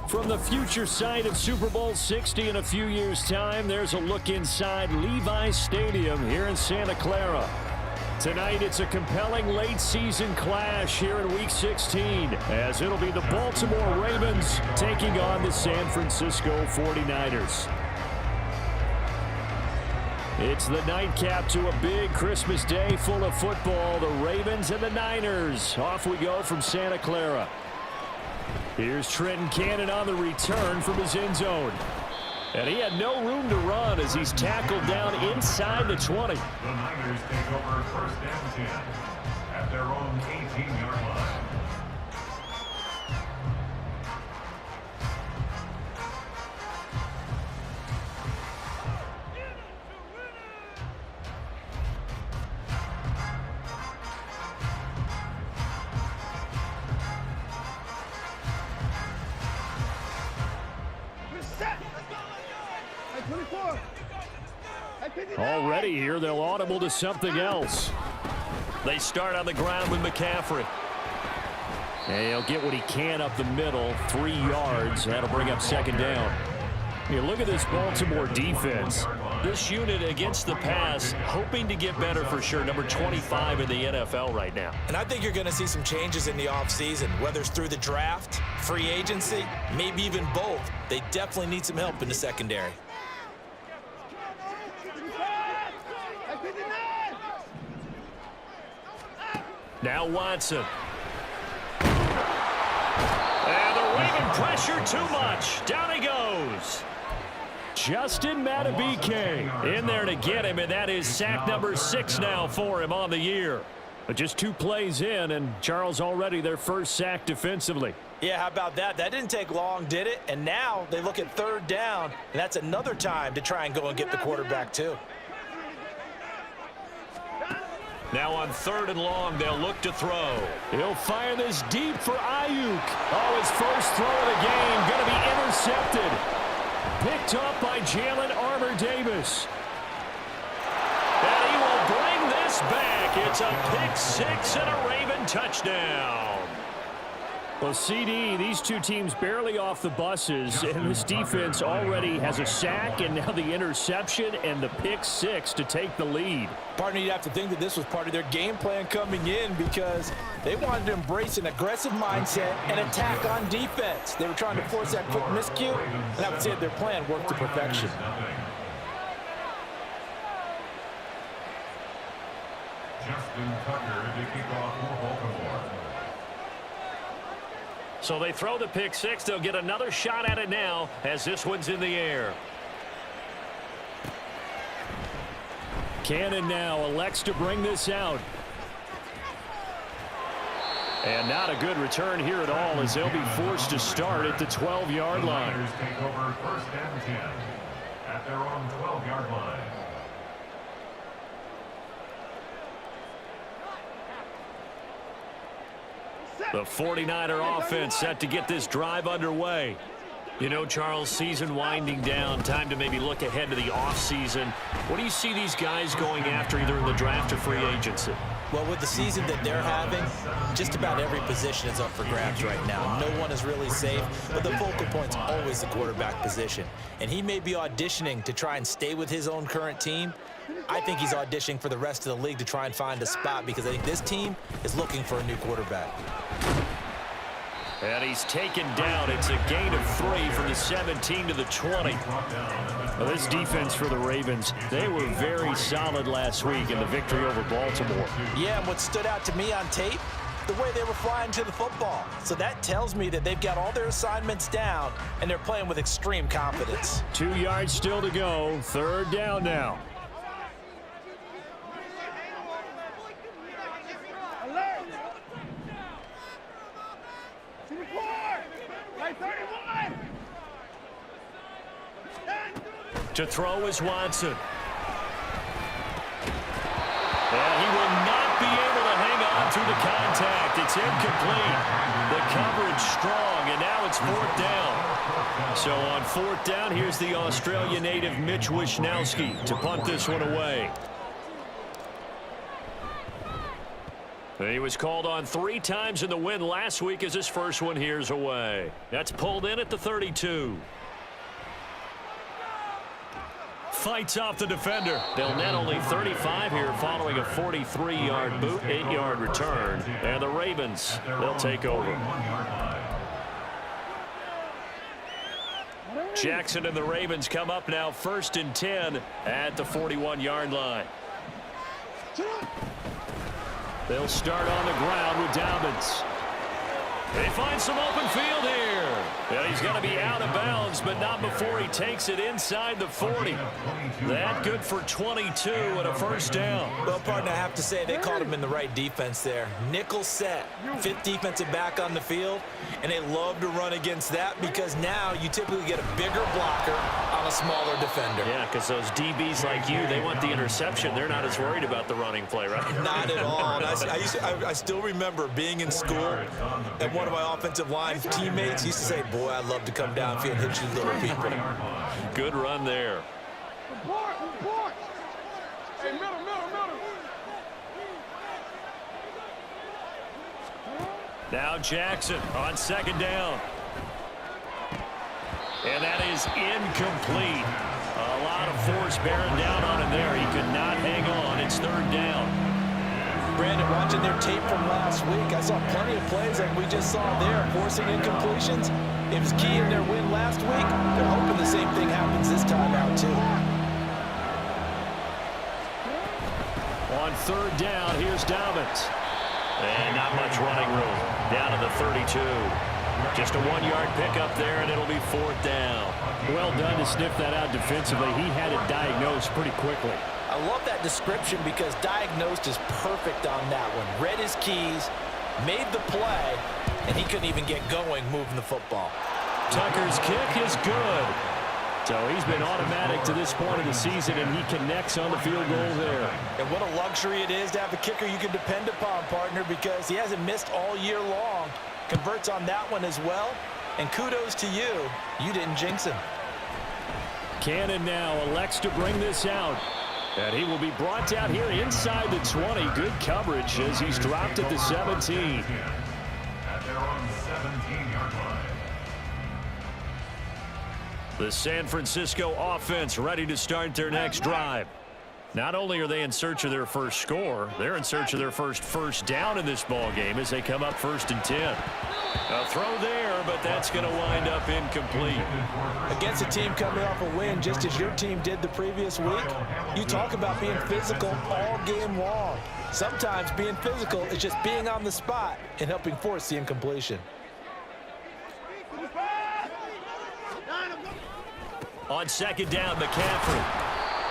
From the future site of Super Bowl 60 in a few years' time, there's a look inside Levi's Stadium here in Santa Clara. Tonight, it's a compelling late-season clash here in Week 16, as it'll be the Baltimore Ravens taking on the San Francisco 49ers. It's the nightcap to a big Christmas day full of football. The Ravens and the Niners. Off we go from Santa Clara. Here's Trenton Cannon on the return from his end zone. And he had no room to run as he's tackled down inside the 20. The Niners take over first and 10 at their own 18-yard line. Already here, they'll audible to something else. They start on the ground with McCaffrey. And he'll get what he can up the middle, 3 yards. That'll bring up second down. You look at this Baltimore defense. This unit against the pass, hoping to get better for sure. Number 25 in the NFL right now. And I think you're going to see some changes in the offseason, whether it's through the draft, free agency, maybe even both. They definitely need some help in the secondary. Now Watson. And the Raven pressure too much. Down he goes. Justin Madubuike in there to get him, and that is sack number 6 now for him on the year. But just 2 plays in, and Charles already their first sack defensively. Yeah, how about that? That didn't take long, did it? And now they look at third down, and that's another time to try and go and get the quarterback too. Now on 3rd and long, they'll look to throw. He'll fire this deep for Ayuk. Oh, his first throw of the game going to be intercepted. Picked up by Jalen Armour-Davis. And he will bring this back. It's a pick 6 and a Raven touchdown. Well, CD, these two teams barely off the buses, and this defense already has a sack and now the interception and the pick 6 to take the lead. Partner, you'd have to think that this was part of their game plan coming in because they wanted to embrace an aggressive mindset and attack on defense. They were trying to force that quick miscue, and I would say their plan worked to perfection. Justin Tucker to kick off for Baltimore. So they throw the pick 6. They'll get another shot at it now as this one's in the air. Cannon now elects to bring this out. And not a good return here at all as they'll be forced to start at the 12-yard line. The Niners take over first and 10 at their own 12-yard line. The 49er offense set to get this drive underway. You know, Charles, season winding down, time to maybe look ahead to the offseason. What do you see these guys going after either in the draft or free agency? Well, with the season that they're having, just about every position is up for grabs right now. No one is really safe, but the focal point's always the quarterback position. And he may be auditioning to try and stay with his own current team. I think he's auditioning for the rest of the league to try and find a spot because I think this team is looking for a new quarterback. And he's taken down. It's a gain of 3 from the 17 to the 20. Well, this defense for the Ravens, they were very solid last week in the victory over Baltimore. Yeah, and what stood out to me on tape, the way they were flying to the football. So that tells me that they've got all their assignments down, and they're playing with extreme confidence. 2 yards still to go. 3rd down now. To throw is Watson. And he will not be able to hang on through the contact. It's incomplete. The coverage strong, and now it's 4th down. So on 4th down, here's the Australia native Mitch Wishnowsky to punt this one away. He was called on 3 times in the win last week as his first one here's away. That's pulled in at the 32. Fights off the defender. They'll net only 35 here following a 43-yard boot, 8-yard return. And the Ravens, they'll take over. Jackson and the Ravens come up now 1st and 10 at the 41-yard line. They'll start on the ground with Dobbins. They find some open field here. Yeah, he's going to be out of bounds, but not before he takes it inside the 40. That good for 22 and a first down. Well, partner, I have to say they called him in the right defense there. Nickel set, 5th defensive back on the field, and they love to run against that because now you typically get a bigger blocker on a smaller defender. Yeah, because those DBs like you, they want the interception. They're not as worried about the running play, right? Not at all. And I still remember being in school, and one of my offensive line teammates used to say, boy, I'd love to come downfield and hit you little people. Good run there. Hey, middle. Now Jackson on 2nd down. And that is incomplete. A lot of force bearing down on him there. He could not hang on. It's 3rd down. Brandon, watching their tape from last week, I saw plenty of plays like we just saw there, forcing incompletions. It was key in their win last week. They're hoping the same thing happens this time out, too. On 3rd down, here's Dobbins. And not much running room. Down to the 32. Just a 1-yard pickup there, and it'll be 4th down. Well done to sniff that out defensively. He had it diagnosed pretty quickly. I love that description because diagnosed is perfect on that one. Read his keys, made the play, and he couldn't even get going moving the football. Tucker's kick is good. So he's been automatic to this point of the season, and he connects on the field goal there. And what a luxury it is to have a kicker you can depend upon, partner, because he hasn't missed all year long. Converts on that one as well. And kudos to you. You didn't jinx him. Cannon now elects to bring this out. And he will be brought down here inside the 20. Good coverage as he's dropped at the 17. At their own 17-yard line. The San Francisco offense ready to start their next drive. Not only are they in search of their first score, they're in search of their first down in this ball game as they come up 1st and 10. A throw there, but that's going to wind up incomplete. Against a team coming off a win, just as your team did the previous week, you talk about being physical all game long. Sometimes being physical is just being on the spot and helping force the incompletion. On 2nd down, McCaffrey.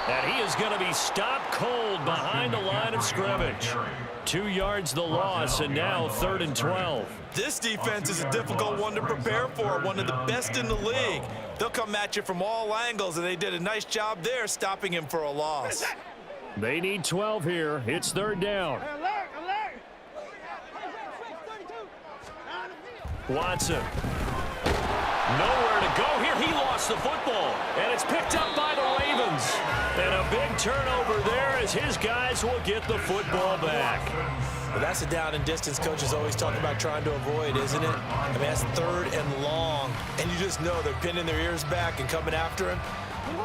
And he is going to be stopped cold behind the line of scrimmage. 2 yards the loss, and now 3rd and 12. This defense is a difficult one to prepare for, one of the best in the league. They'll come at you from all angles, and they did a nice job there stopping him for a loss. They need 12 here. It's 3rd down. Watson. Nowhere to go here. He lost the football, and it's picked up by the Ravens. And a big turnover there as his guys will get the football back. Well, that's a down and distance coaches always talk about trying to avoid, isn't it? I mean, that's 3rd and long, and you just know they're pinning their ears back and coming after him,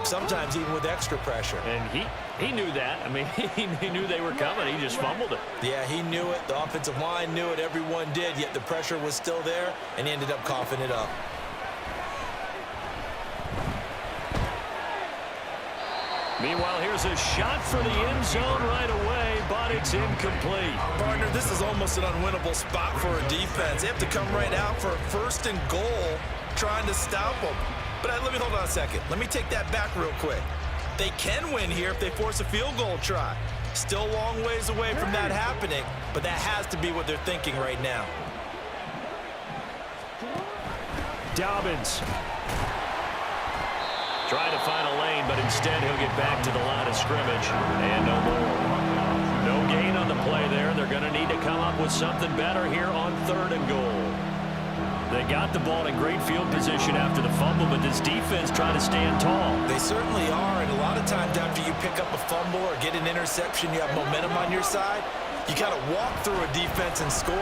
sometimes even with extra pressure. And he knew that. I mean, he knew they were coming. He just fumbled it. Yeah, he knew it. The offensive line knew it. Everyone did, yet the pressure was still there, and he ended up coughing it up. Meanwhile, here's a shot for the end zone right away, but it's incomplete. Partner, this is almost an unwinnable spot for a defense. They have to come right out for a 1st and goal trying to stop them. But let me hold on a second. Let me take that back real quick. They can win here if they force a field goal try. Still a long ways away from that happening, but that has to be what they're thinking right now. Dobbins. Trying to find a lane, but instead he'll get back to the line of scrimmage. And no more. No gain on the play there. They're going to need to come up with something better here on 3rd and goal. They got the ball in great field position after the fumble, but this defense trying to stand tall. They certainly are, and a lot of times after you pick up a fumble or get an interception, you have momentum on your side. You got to walk through a defense and score.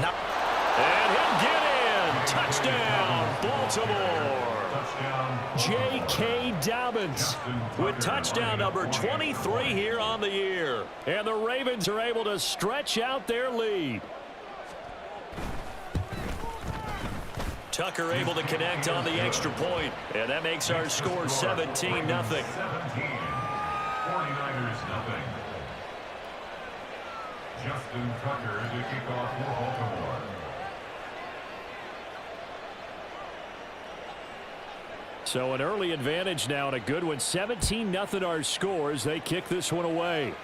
Not And he'll get in. Touchdown, Baltimore. J.K. Dobbins with touchdown number 23 here on the year. And the Ravens are able to stretch out their lead. Tucker able to connect on the extra point, and that makes our score 17-0. 49ers nothing. Justin Tucker to kick off for Baltimore. So an early advantage now and a good one. 17-0 our score as they kick this one away.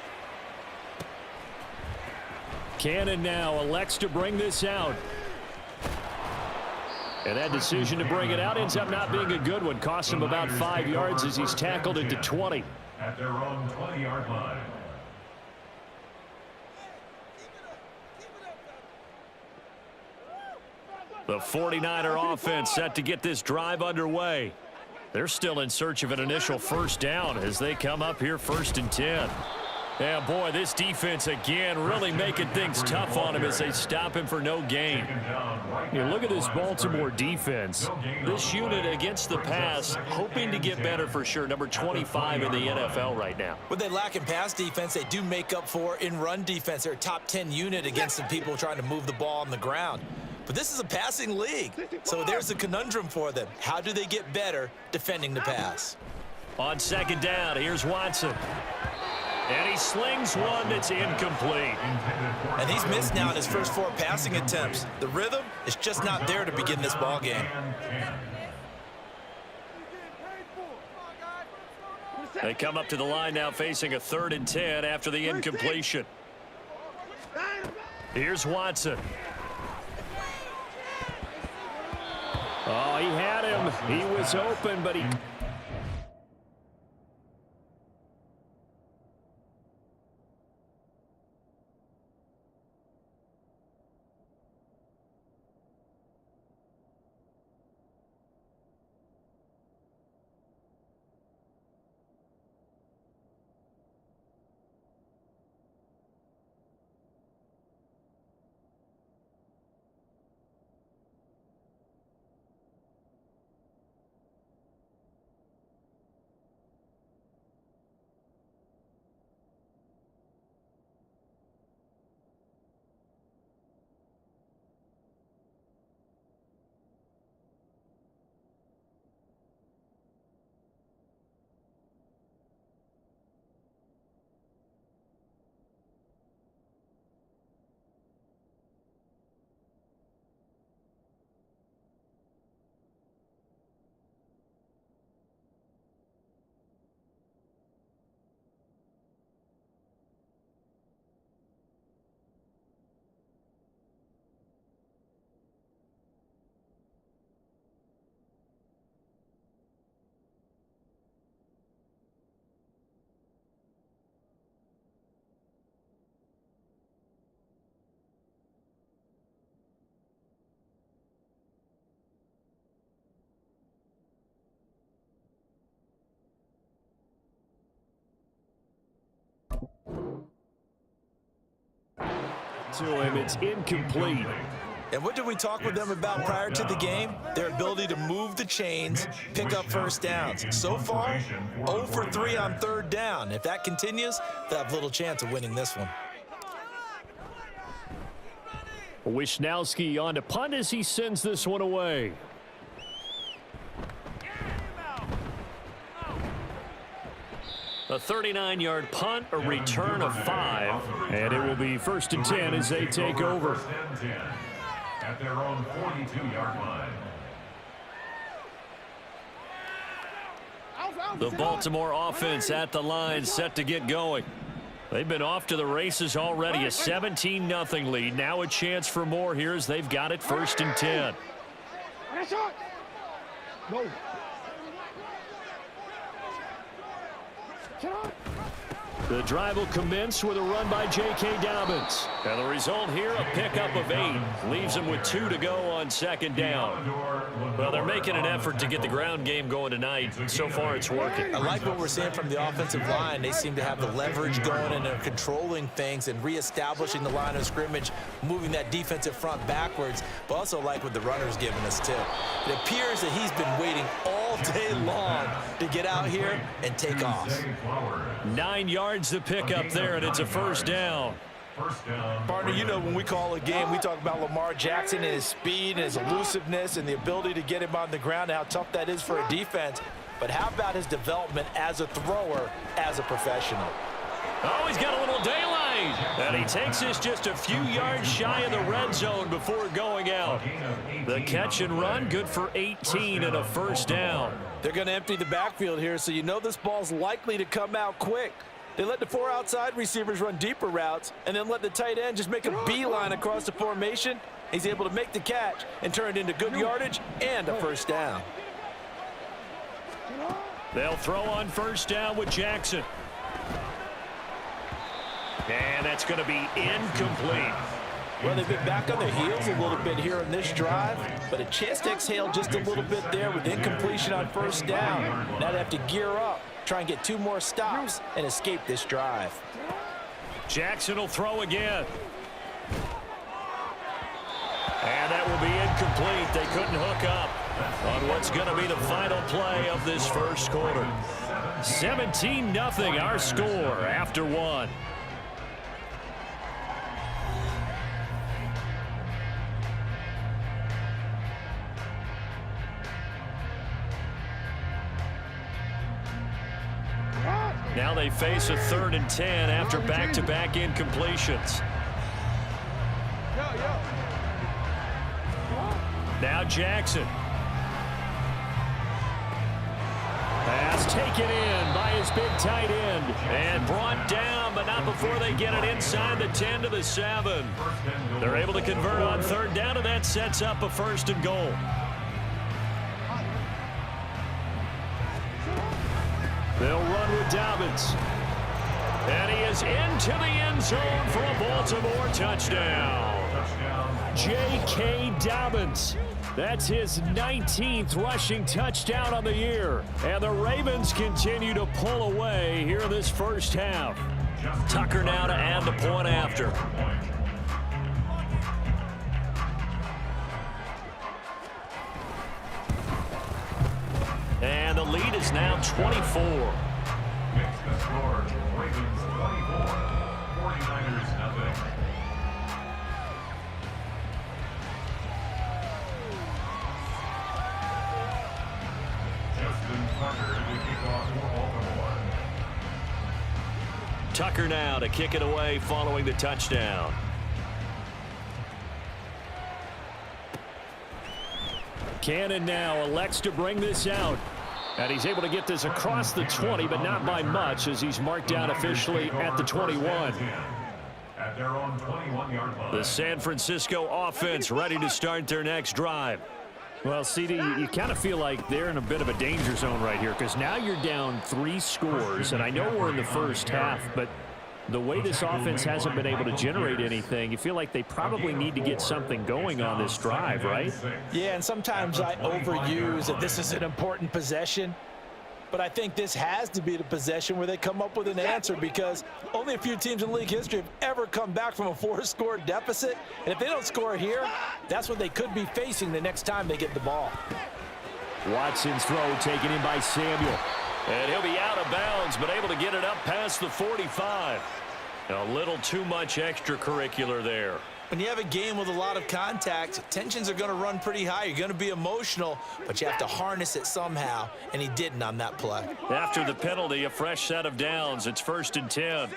Cannon now elects to bring this out. And that decision to bring it out ends up not being a good one. Costs him about 5 yards as he's tackled into 20. At their own 20-yard line. The 49er offense set to get this drive underway. They're still in search of an initial first down as they come up here 1st and 10. Yeah, boy, this defense again really making things tough on him as they stop him for no gain. You look at this Baltimore defense. This unit against the pass, hoping to get better for sure. Number 25 in the NFL right now. what they lack in pass defense, they do make up for in run defense. They're a top 10 unit against the people trying to move the ball on the ground. But this is a passing league, so there's a conundrum for them. How do they get better defending the pass? On 2nd down, here's Watson. And he slings one that's incomplete. And he's missed now in his first 4 passing attempts. The rhythm is just not there to begin this ball game. They come up to the line now facing a 3rd and 10 after the incompletion. Here's Watson. Oh, he had him. He was open, but he... To him, it's incomplete. And what did we talk with them about prior to the game? Their ability to move the chains, pick up first downs. So far, 0 for 3 on 3rd down. If that continues, they'll have little chance of winning this one. Wisnowski on to punt as he sends this one away. A 39-yard punt, a return of 5. And it will be 1st and 10 as they take over. At their own 42-yard line. The Baltimore offense at the line set to get going. They've been off to the races already. A 17-0 lead. Now a chance for more here as they've got it 1st and 10. No. The drive will commence with a run by J.K. Dobbins. And the result here, a pickup of 8. Leaves them with 2 to go on second down. Well, they're making an effort to get the ground game going tonight. So far, it's working. I like what we're seeing from the offensive line. They seem to have the leverage going, and they're controlling things and reestablishing the line of scrimmage, moving that defensive front backwards, but also like what the runner's giving us, too. It appears that he's been waiting all day long to get out here and take off. 9 yards to pick up there, and it's a first down. Partner, you know when we call a game, we talk about Lamar Jackson and his speed and his elusiveness and the ability to get him on the ground and how tough that is for a defense. But how about his development as a thrower, as a professional? Oh, he's got a little daylight. And he takes this just a few yards shy of the red zone before going out. The catch and run, good for 18 and a first down. They're going to empty the backfield here, so you know this ball's likely to come out quick. They let the 4 outside receivers run deeper routes and then let the tight end just make a beeline across the formation. He's able to make the catch and turn it into good yardage and a first down. They'll throw on first down with Jackson. And that's going to be incomplete. Well, they've been back on their heels a little bit here in this drive, but a chance to exhale just a little bit there with incompletion on first down. Now they have to gear up, try and get 2 more stops and escape this drive. Jackson will throw again. And that will be incomplete. They couldn't hook up on what's going to be the final play of this first quarter. 17-0 our score after 1. Now they face a 3rd and 10 after back-to-back incompletions. Now Jackson. Pass taken in by his big tight end. And brought down, but not before they get it inside the 10 to the 7. They're able to convert on 3rd down, and that sets up a 1st and goal. They'll run with Dobbins. And he is into the end zone for a Baltimore touchdown. J.K. Dobbins. That's his 19th rushing touchdown on the year. And the Ravens continue to pull away here in this first half. Tucker now to add the point after. And the lead is now 24. Makes the score. Ravens 24, 49ers nothing. Justin Tucker to kick off for Baltimore. Tucker now to kick it away following the touchdown. Cannon now elects to bring this out. And he's able to get this across the 20, but not by much, as he's marked down officially at the 21. At their own 21-yard line. The San Francisco offense ready to start their next drive. Well, CD, you kind of feel like they're in a bit of a danger zone right here, because now you're down 3 scores, and I know we're in the first half, but the way this offense hasn't been able to generate anything, you feel like they probably need to get something going on this drive, right? Yeah, and sometimes I overuse that this is an important possession, but I think this has to be the possession where they come up with an answer, because only a few teams in league history have ever come back from a 4-score deficit, and if they don't score here, that's what they could be facing the next time they get the ball. Watson's throw taken in by Samuel. And he'll be out of bounds, but able to get it up past the 45. A little too much extracurricular there. When you have a game with a lot of contact, tensions are going to run pretty high. You're going to be emotional, but you have to harness it somehow, and he didn't on that play. After the penalty, a fresh set of downs. It's 1st and 10.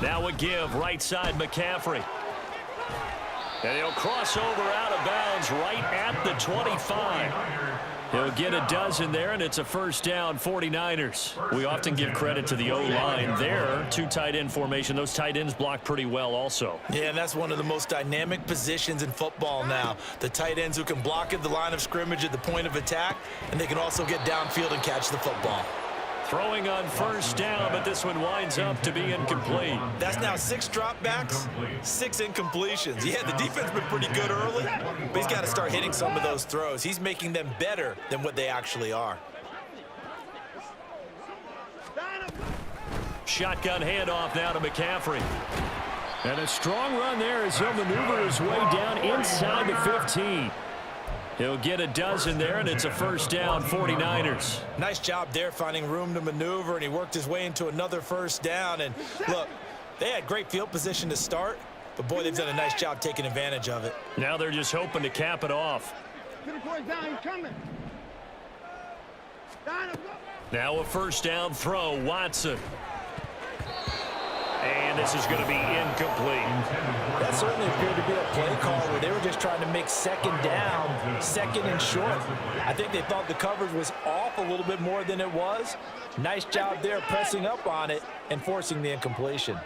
Now a give, right side McCaffrey. And he'll cross over out of bounds right at the 25. He'll get a dozen there, and it's a first down, 49ers. We often give credit to the O-line there. 2 tight end formation. Those tight ends block pretty well also. Yeah, and that's one of the most dynamic positions in football now. The tight ends who can block at the line of scrimmage at the point of attack, and they can also get downfield and catch the football. Throwing on first down, but this one winds up to be incomplete. That's now 6 dropbacks, 6 incompletions. Yeah, the defense has been pretty good early, but he's got to start hitting some of those throws. He's making them better than what they actually are. Shotgun handoff now to McCaffrey. And a strong run there as he'll maneuver his way down inside the 15. He'll get a dozen there, and it's a first down, 49ers. Nice job there finding room to maneuver, and he worked his way into another first down. And look, they had great field position to start, but boy, they've done a nice job taking advantage of it. Now they're just hoping to cap it off. Now a first down throw, Watson. And this is going to be incomplete. That certainly appeared to be a play call where they were just trying to make second down, second and short. I think they thought the coverage was off a little bit more than it was. Nice job there pressing up on it and forcing the incompletion.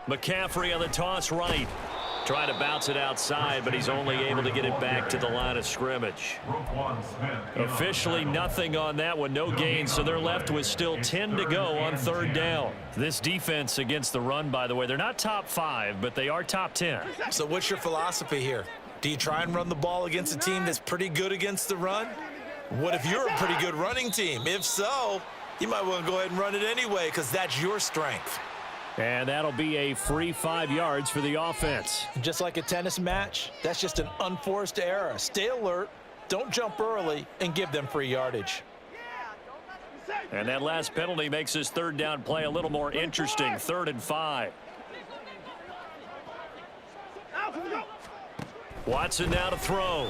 McCaffrey on the toss right. Trying to bounce it outside, but he's only able to get it back to the line of scrimmage. Officially nothing on that one, no gain, so they're left with still 10 to go on third down. This defense against the run, by the way, they're not top 5, but they are top 10. So what's your philosophy here? Do you try and run the ball against a team that's pretty good against the run? What if you're a pretty good running team? If so, you might want to go ahead and run it anyway because that's your strength. And that'll be a free 5 yards for the offense. Just like a tennis match, that's just an unforced error. Stay alert, don't jump early, and give them free yardage. And that last penalty makes his third down play a little more interesting. 3rd and 5. Watson now to throw.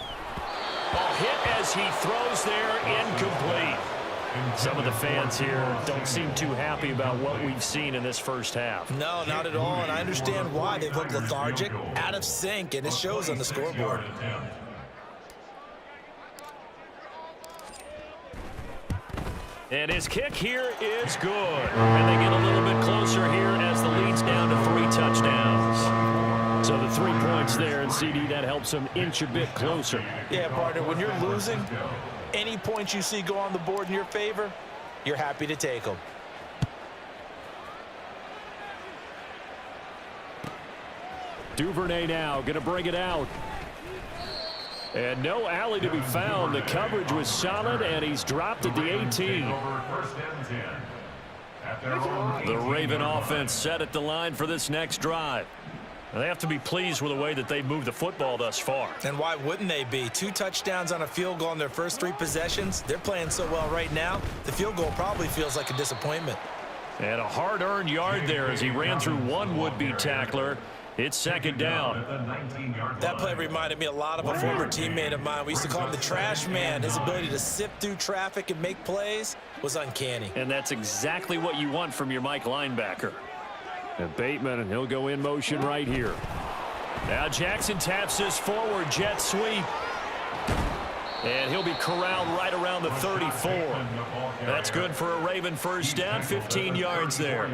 Ball hit as he throws there, incomplete. Some of the fans here don't seem too happy about what we've seen in this first half. No, not at all, and I understand why. They look lethargic, out of sync, and it shows on the scoreboard. And his kick here is good. And they get a little bit closer here as the lead's down to 3 touchdowns. So the 3 points there, and CD, that helps them inch a bit closer. Yeah, partner, when you're losing, any points you see go on the board in your favor, you're happy to take them. Duvernay now going to bring it out. And no alley to be found. The coverage was solid, and he's dropped at the 18. The Raven offense set at the line for this next drive. They have to be pleased with the way that they've moved the football thus far. And why wouldn't they be? 2 touchdowns on a field goal in their first 3 possessions. They're playing so well right now, the field goal probably feels like a disappointment. And a hard-earned yard there as he ran through one would-be tackler. It's second down. That play reminded me a lot of a former teammate of mine. We used to call him the trash man. His ability to sift through traffic and make plays was uncanny. And that's exactly what you want from your Mike linebacker. And Bateman, and he'll go in motion right here. Now Jackson taps this forward jet sweep. And he'll be corralled right around the 34. That's good for a Raven first down, 15 yards there.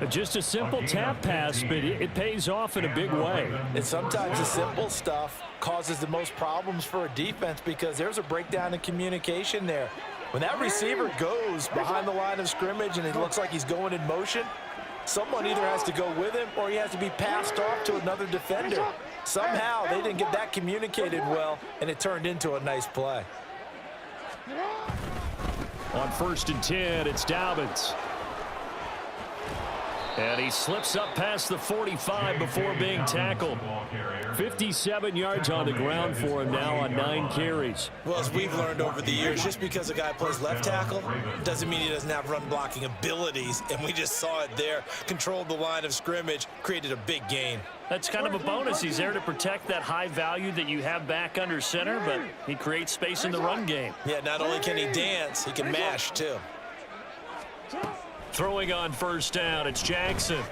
Just a simple tap pass, but it pays off in a big way. And sometimes the simple stuff causes the most problems for a defense because there's a breakdown in communication there. When that receiver goes behind the line of scrimmage and it looks like he's going in motion, someone either has to go with him or he has to be passed off to another defender. Somehow they didn't get that communicated well, and it turned into a nice play. On 1st and 10, it's Dobbins. And he slips up past the 45 before being tackled. 57 yards on the ground for him now on 9 carries. Well, as we've learned over the years, just because a guy plays left tackle doesn't mean he doesn't have run blocking abilities, and we just saw it there. Controlled the line of scrimmage, created a big gain. That's kind of a bonus. He's there to protect that high value that you have back under center, but he creates space in the run game. Yeah, not only can he dance, he can mash too. Throwing on first down, it's Jackson.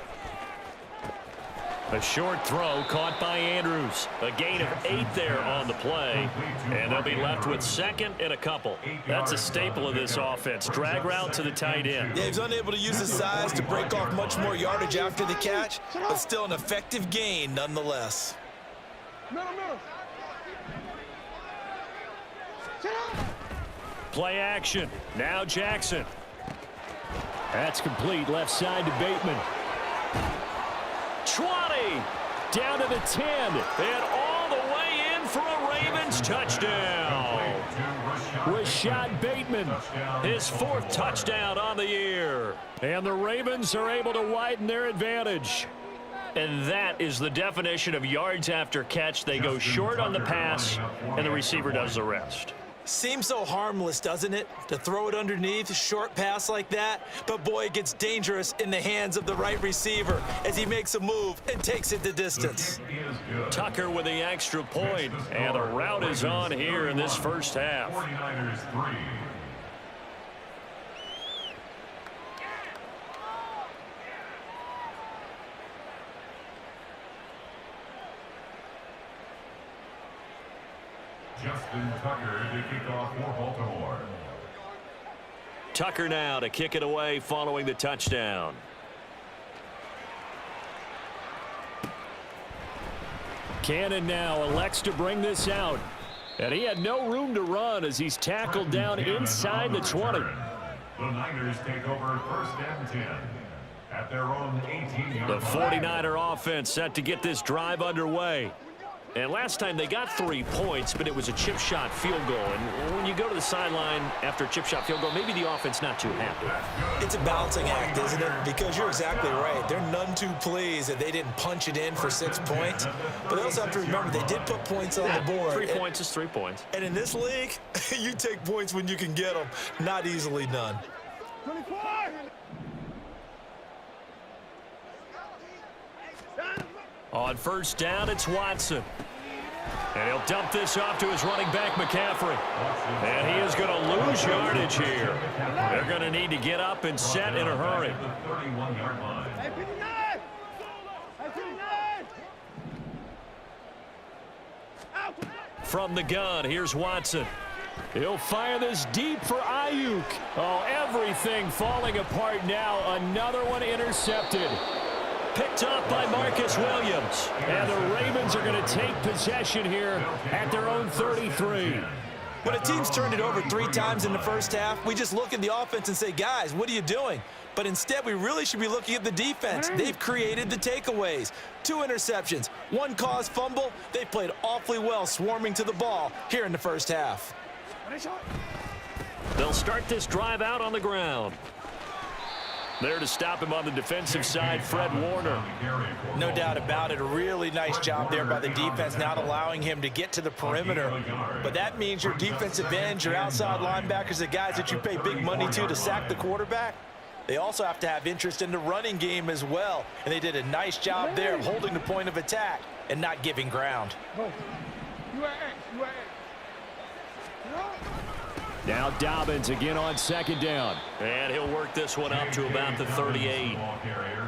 A short throw caught by Andrews. A gain of 8 there on the play. And they'll be left with 2nd and a couple. That's a staple of this offense. Drag route to the tight end. Yeah, he's unable to use his size to break off much more yardage after the catch, but still an effective gain nonetheless. Play action. Now Jackson. That's complete. Left side to Bateman. 20. Down to the 10. And all the way in for a Ravens touchdown. Rashad Bateman. His 4th touchdown on the year. And the Ravens are able to widen their advantage. And that is the definition of yards after catch. They go short on the pass, and the receiver does the rest. Seems so harmless, doesn't it, to throw it underneath, short pass like that? But boy, it gets dangerous in the hands of the right receiver as he makes a move and takes it the distance. Tucker with the extra point, and the route is on here in this first half. 49ers 3. Justin Tucker to kick off for Baltimore. Tucker now to kick it away following the touchdown. Cannon now elects to bring this out. And he had no room to run as he's tackled down inside the 20. The Niners take over 1st and 10 at their own 18-yard line. The 49er offense set to get this drive underway. And last time they got 3 points, but it was a chip shot field goal. And when you go to the sideline after a chip shot field goal, maybe the offense not too happy. It's a balancing act, isn't it? Because you're exactly right. They're none too pleased that they didn't punch it in for 6 points. But they also have to remember they did put points on the board. 3 points is 3 points. And in this league, you take points when you can get them. Not easily done. On 1st down, it's Watson. And he'll dump this off to his running back, McCaffrey. And he is going to lose yardage here. They're going to need to get up and set in a hurry. The 31-yard line. From the gun, here's Watson. He'll fire this deep for Ayuk. Oh, everything falling apart now. Another one intercepted. Picked up by Marcus Williams. And the Ravens are going to take possession here at their own 33. When a team's turned it over 3 times in the first half, we just look at the offense and say, guys, what are you doing? But instead, we really should be looking at the defense. They've created the takeaways. 2 interceptions, 1 caused fumble. They played awfully well swarming to the ball here in the first half. They'll start this drive out on the ground. There to stop him on the defensive side, Fred Warner. No doubt about it. A really nice job there by the defense, not allowing him to get to the perimeter. But that means your defensive ends, your outside linebackers, the guys that you pay big money to sack the quarterback, they also have to have interest in the running game as well. And they did a nice job there of holding the point of attack and not giving ground. Now Dobbins again on 2nd down. And he'll work this one up to about the 38.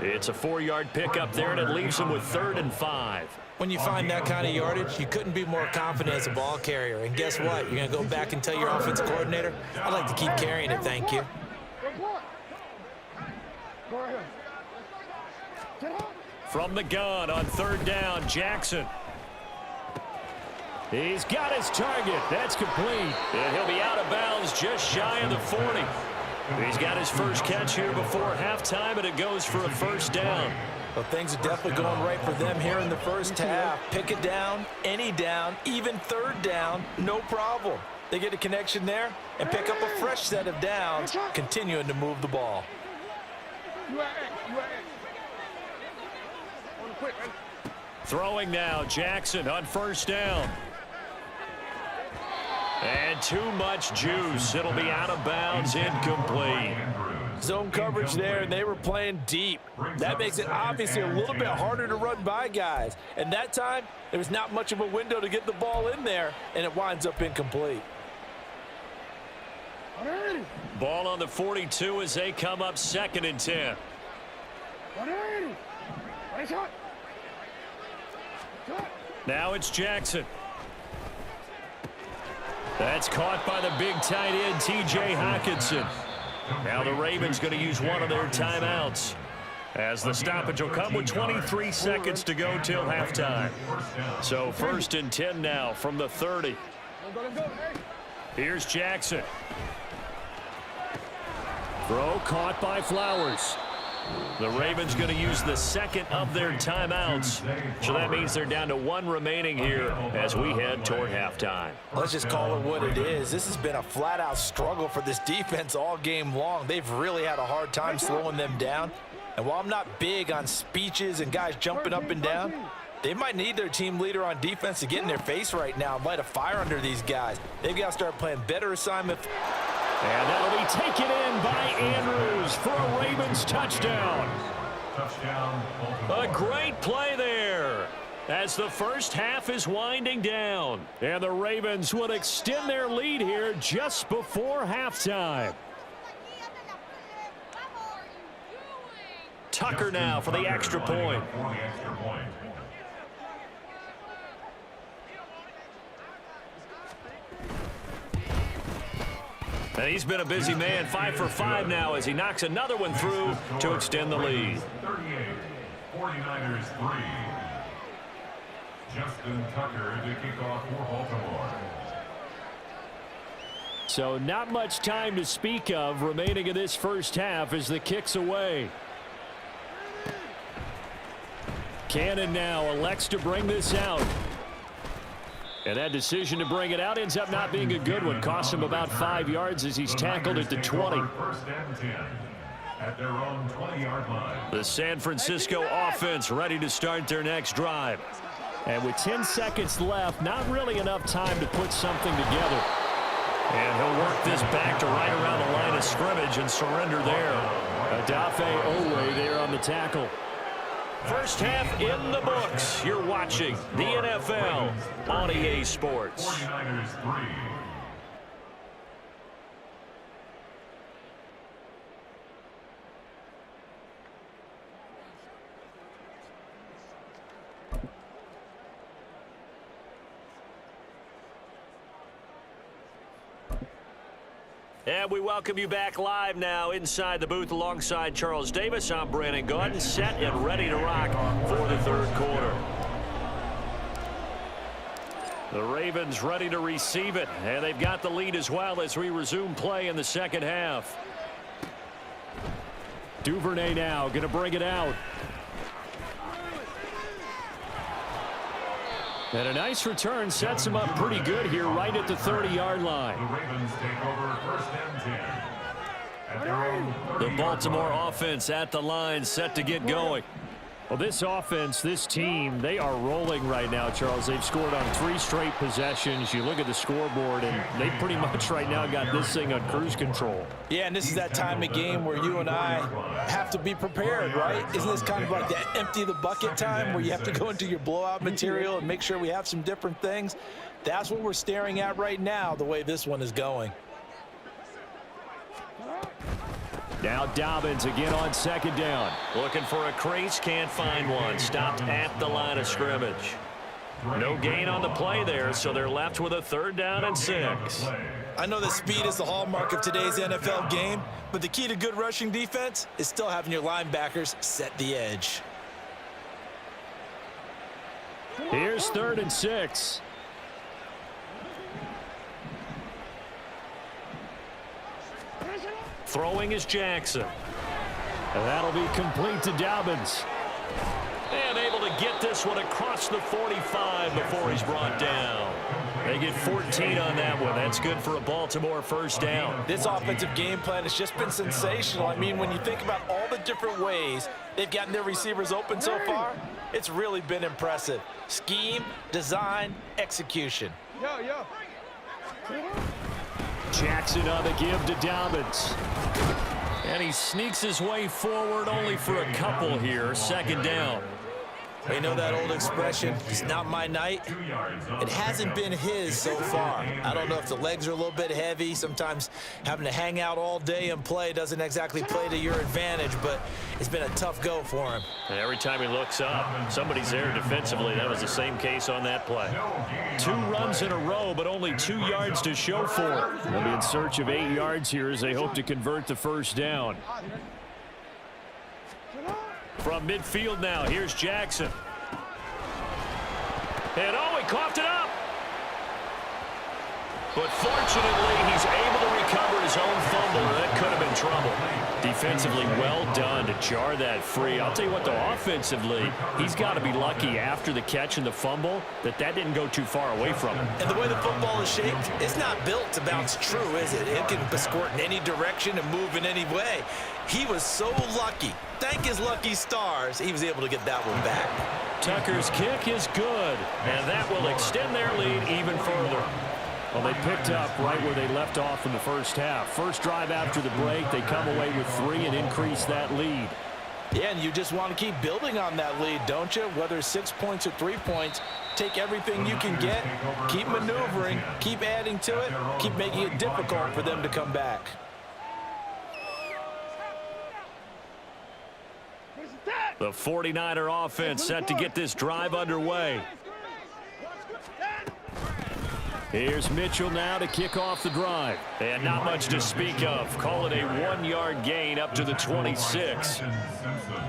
It's a 4-yard pickup there, and it leaves him with 3rd and 5. When you find that kind of yardage, you couldn't be more confident as a ball carrier. And guess what? You're going to go back and tell your offensive coordinator, I'd like to keep carrying it, thank you. From the gun on 3rd down, Jackson. He's got his target. That's complete. And he'll be out of bounds just shy of the 40. He's got his first catch here before halftime, and it goes for a 1st down. Well, things are definitely going right for them here in the first half. Pick it down, any down, even 3rd down, no problem. They get a connection there and pick up a fresh set of downs, continuing to move the ball. Throwing now, Jackson on 1st down. And too much juice. It'll be out of bounds, incomplete. Zone coverage there, and they were playing deep. That makes it obviously a little bit harder to run by guys. And that time, there was not much of a window to get the ball in there, and it winds up incomplete. Ball on the 42 as they come up 2nd and 10. Now it's Jackson. That's caught by the big tight end, T.J. Hockenson. Now the Ravens going to use one of their timeouts, as the stoppage will come with 23 seconds to go till halftime. So 1st and 10 now from the 30. Here's Jackson. Throw caught by Flowers. The Ravens going to use the second of their timeouts. So that means they're down to one remaining here as we head toward halftime. Let's just call it what it is. This has been a flat-out struggle for this defense all game long. They've really had a hard time slowing them down. And while I'm not big on speeches and guys jumping up and down, they might need their team leader on defense to get in their face right now and light a fire under these guys. They've got to start playing better assignment. And that'll be taken in by Andrews for a Ravens touchdown. Touchdown. A great play there as the first half is winding down. And the Ravens would extend their lead here just before halftime. Tucker now for the extra point. And he's been a busy man, 5 for 5 now as he knocks another one through to extend the lead. 38, 49ers 3. Justin Tucker to kick off for Baltimore. So not much time to speak of remaining in this first half as the kick's away. Cannon now elects to bring this out. And that decision to bring it out ends up not being a good one. Cost him about 5 yards as he's tackled at the 20. First and 10 at their own 20-yard line. The San Francisco offense ready to start their next drive. And with 10 seconds left, not really enough time to put something together. And he'll work this back to right around the line of scrimmage and surrender there. Adafe Owe there on the tackle. First half in the books. You're watching the NFL on EA Sports. 49ers 3. And we welcome you back live now inside the booth alongside Charles Davis. I'm Brandon Gordon, set and ready to rock for the third quarter. The Ravens ready to receive it, and they've got the lead as well as we resume play in the second half. Duvernay now going to bring it out. And a nice return sets him up pretty good here right at the 30-yard line. The Ravens take over first and 10 at their own 30-yard The Baltimore offense at the line, set to get going. Well, this offense, this team, they are rolling right now, Charles. They've scored on 3 straight possessions. You look at the scoreboard, and they pretty much right now got this thing on cruise control. Yeah, and this is that time of game where you and I have to be prepared, right? Isn't this kind of like that empty the bucket time where you have to go into your blowout material and make sure we have some different things? That's what we're staring at right now, the way this one is going. Now Dobbins again on second down. Looking for a crease, can't find one. Stopped at the line of scrimmage. No gain on the play there, so they're left with a 3rd down and 6. I know that speed is the hallmark of today's NFL game, but the key to good rushing defense is still having your linebackers set the edge. Here's 3rd and 6. Throwing is Jackson. And that'll be complete to Dobbins. And able to get this one across the 45 before he's brought down. They get 14 on that one. That's good for a Baltimore first down. This offensive game plan has just been sensational. I mean, when you think about all the different ways they've gotten their receivers open so far, it's really been impressive. Scheme, design, execution. Jackson on the give to Dobbins. And he sneaks his way forward only for a couple here. 2nd down. You know that old expression, it's not my night? It hasn't been his so far. I don't know if the legs are a little bit heavy. Sometimes having to hang out all day and play doesn't exactly play to your advantage, but it's been a tough go for him. And every time he looks up, somebody's there defensively. That was the same case on that play. 2 runs in a row, but only 2 yards to show for it. They'll be in search of 8 yards here as they hope to convert the first down. From midfield now, here's Jackson. And oh, he coughed it up. But fortunately, he's able to recover his own fumble, or that could have been trouble. Defensively, well done to jar that free. I'll tell you what, though, offensively, he's got to be lucky after the catch and the fumble that didn't go too far away from him. And the way the football is shaped, it's not built to bounce true, is it? It can squirt in any direction and move in any way. He was so lucky. Thank his lucky stars, he was able to get that one back. Tucker's kick is good, and that will extend their lead even further. Well, they picked up right where they left off in the first half. First drive after the break, they come away with 3 and increase that lead. Yeah, and you just want to keep building on that lead, don't you? Whether it's 6 points or 3 points, take everything you can get, keep maneuvering, keep adding to it, keep making it difficult for them to come back. The 49er offense set to get this drive underway. Here's Mitchell now to kick off the drive. And not much to speak of. Call it a 1-yard gain up to the 26.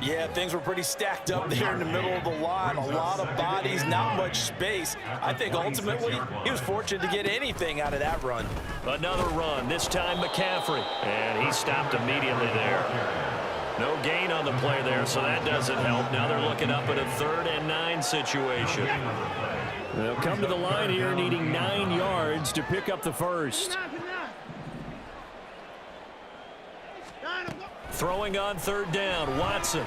Yeah, things were pretty stacked up there in the middle of the line. A lot of bodies, not much space. I think ultimately he was fortunate to get anything out of that run. Another run, this time McCaffrey. And he stopped immediately there. No gain on the play there, so that doesn't help. Now they're looking up at a 3rd and 9 situation. They'll come to the line here needing 9 yards to pick up the first. Throwing on 3rd down, Watson.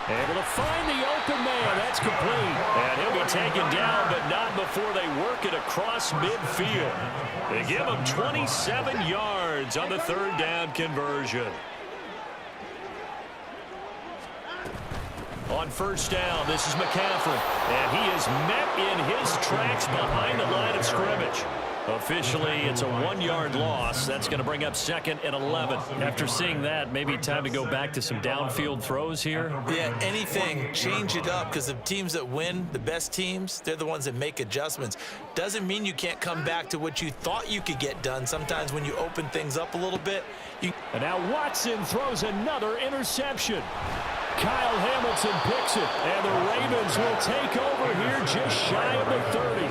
Able to find the open man. That's complete. And he'll be taken down, but not before they work it across midfield. They give him 27 yards on the 3rd down conversion. On 1st down, this is McCaffrey. And he is met in his tracks behind the line of scrimmage. Officially, it's a 1-yard loss. That's going to bring up 2nd and 11. After seeing that, maybe time to go back to some downfield throws here. Yeah, anything, change it up, because the teams that win, the best teams, they're the ones that make adjustments. Doesn't mean you can't come back to what you thought you could get done. Sometimes when you open things up a little bit, And now Watson throws another interception. Kyle Hamilton picks it, and the Ravens will take over here just shy of the 30. They'll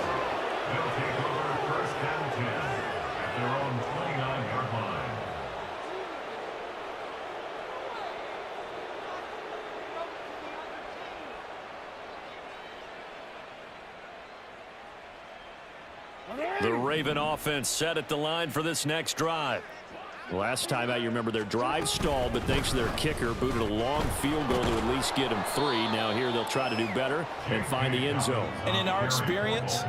take over 1st and 10 at their own 29-yard line. The Raven offense set at the line for this next drive. Last time out, you remember their drive stalled, but thanks to their kicker, booted a long field goal to at least get them 3. Now here they'll try to do better and find the end zone. And in our experience,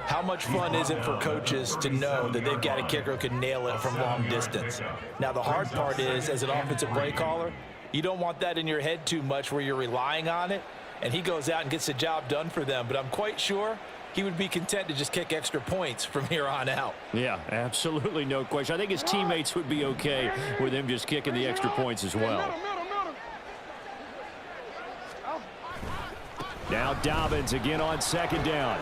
how much fun is it for coaches to know that they've got a kicker who can nail it from long distance? Now, the hard part is, as an offensive play caller, you don't want that in your head too much where you're relying on it, and he goes out and gets the job done for them. But I'm quite sure he would be content to just kick extra points from here on out. Yeah, absolutely no question. I think his teammates would be okay with him just kicking the extra points as well. Now Dobbins again on 2nd down.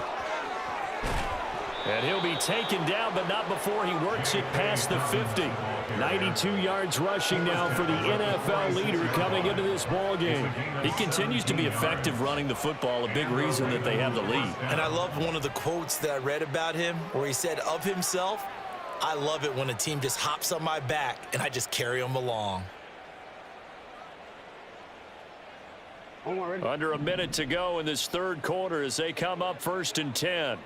And he'll be taken down, but not before he works it past the 50. 92 yards rushing now for the NFL leader coming into this ball game. He continues to be effective running the football, a big reason that they have the lead. and I love one of the quotes that I read about him where he said of himself, I love it when a team just hops on my back and I just carry them along. Under a minute to go in this 3rd quarter as they come up 1st and 10.